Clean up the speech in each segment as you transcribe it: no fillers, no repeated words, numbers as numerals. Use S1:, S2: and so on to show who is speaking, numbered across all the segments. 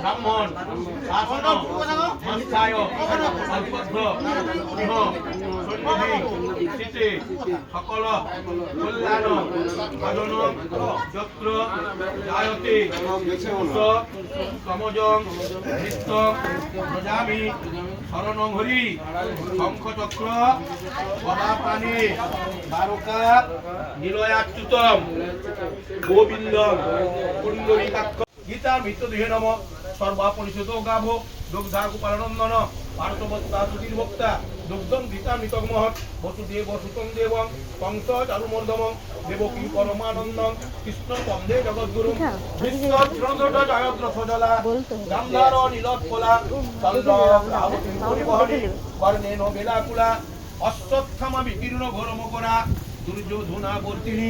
S1: ব্রাহ্মণ সকল কল্যাণ ভজন যত্র জায়তে সমজং নৃত্য প্রজামি শরণং হরি শঙ্খচক্র গদাপাণি দ্বারকা নিলয়াচ্যুতম গোবিন্দম পুণ্ডরীকাক্ষ গীতার মৃত্যুদেহে নম সর্বাপরিষদ গাভো দুগ্ধা গোপালনন্দন ভারতবত্তা সুধীরভক্তা দুগ্ধম গীতামৃতমহৎ বসুদেব সুতং দেবং কংস চারুমর্দমং দেবকী পরমানন্দং কৃষ্ণ বন্দে জগদ্গুরু বিষ্ণু জয়দ্র সজলা গান্ধার নীলোৎপলা পরিবহনে কর্ণেন বেলাকুলা অশ্বত্থামা বিকীর্ণ ঘোরমকরা দুর্যোধনা বর্তিনী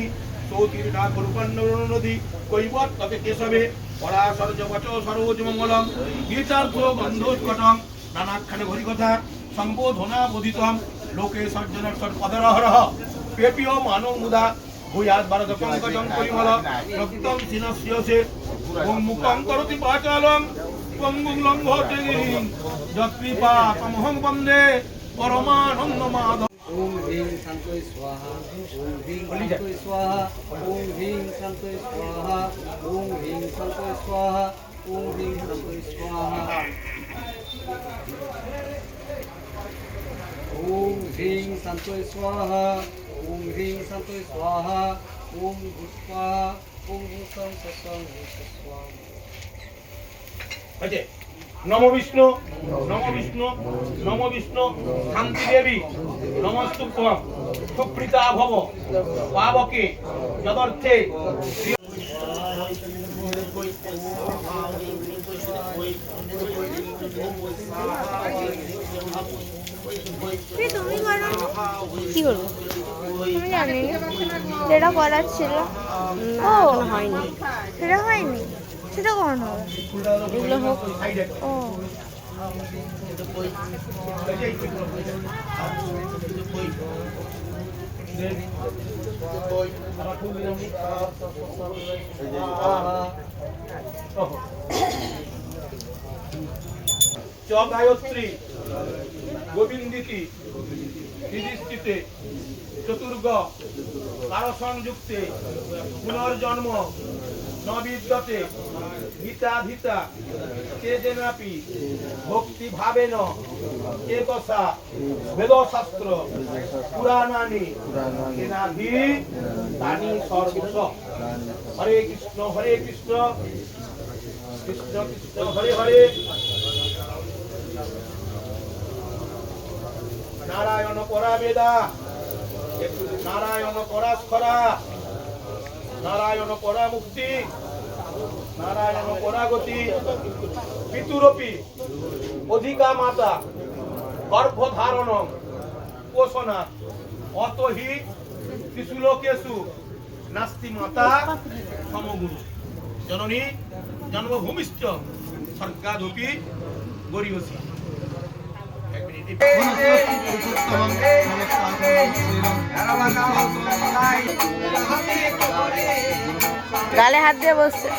S1: সৌতীর্ণা গুরুপন্ন নদী কৈবত তবে কেশবে পরাশর্য বচ সরোজ মঙ্গলম গীতার্থ গন্ধোৎকটং নানাক্ষণে হরিকথা সম্বোধনা বোধিতম লোকে সর্জনর্ষণ পদরহরহ পেপিও মানব মুদা ভূয়াৎ ভারত পঙ্কজং পরিমল রক্তং সিনস্যসে ওং মুখং করতি পাচালং পঙ্গুং লঙ্ঘতে গিরিং যৎকৃপা তমহং বন্দে পরমানন্দ মাধব।
S2: ओम ह्रीं शांतये स्वाहा ओम ह्रीं शांतये स्वाहा ओम ह्रीं शांतये स्वाहा ओम ह्रीं शांतये स्वाहा ओम ह्रीं शांतये स्वाहा ओम ह्रीं शांतये स्वाहा ओम ह्रीं शांतये स्वाहा ओम स्वाहा ओम सं सं स्वाहा।
S1: নম বিষ্ণু নম বিষ্ণু নম বিষ্ণু শান্তি দেবী নমস্তুভ্যং সুপ্রীতা ভব পাবকে যদর্থে
S3: তুমি করো কি করবো তুমি জানি যেটা করার ছিল ও হয়নি সেটা হয়নি সেটা কখন হবে এগুলো হোক ও
S1: চ গায়ত্রী গোবিন্দিতি বিধিষ্ঠিতে চতুর্গ কারসংযুক্তে পুনর্জন্ম ন বিদ্যতে গীতাধিতা কেজেনাপি ভক্তি ভাবেন একসা বেদশাস্ত্র পুরাণানি কেনাধি তানি সর্বস। হরে কৃষ্ণ কৃষ্ণ কৃষ্ণ হরে হরে নারায়ণ পরা বেদা নারায়ণ পরাস্করা নারায়ণ পরা মুক্তি নারায়ণ পরাগতি পিতুরপি অধিকা মাতা গর্ভধারণ পোষণা অতহি ত্রিশুলোকেশু নাস্তি মাতা সমগুরু জননী জন্মভূমিশ্চ স্বর্গাদপি গরিয়সী।
S3: গালে হাত দিয়ে বসছে।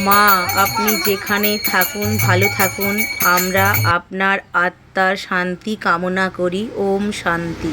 S4: মা আপনি যেখানে থাকুন ভালো থাকুন। আমরা আপনার আত্মার শান্তি কামনা করি। ওম শান্তি।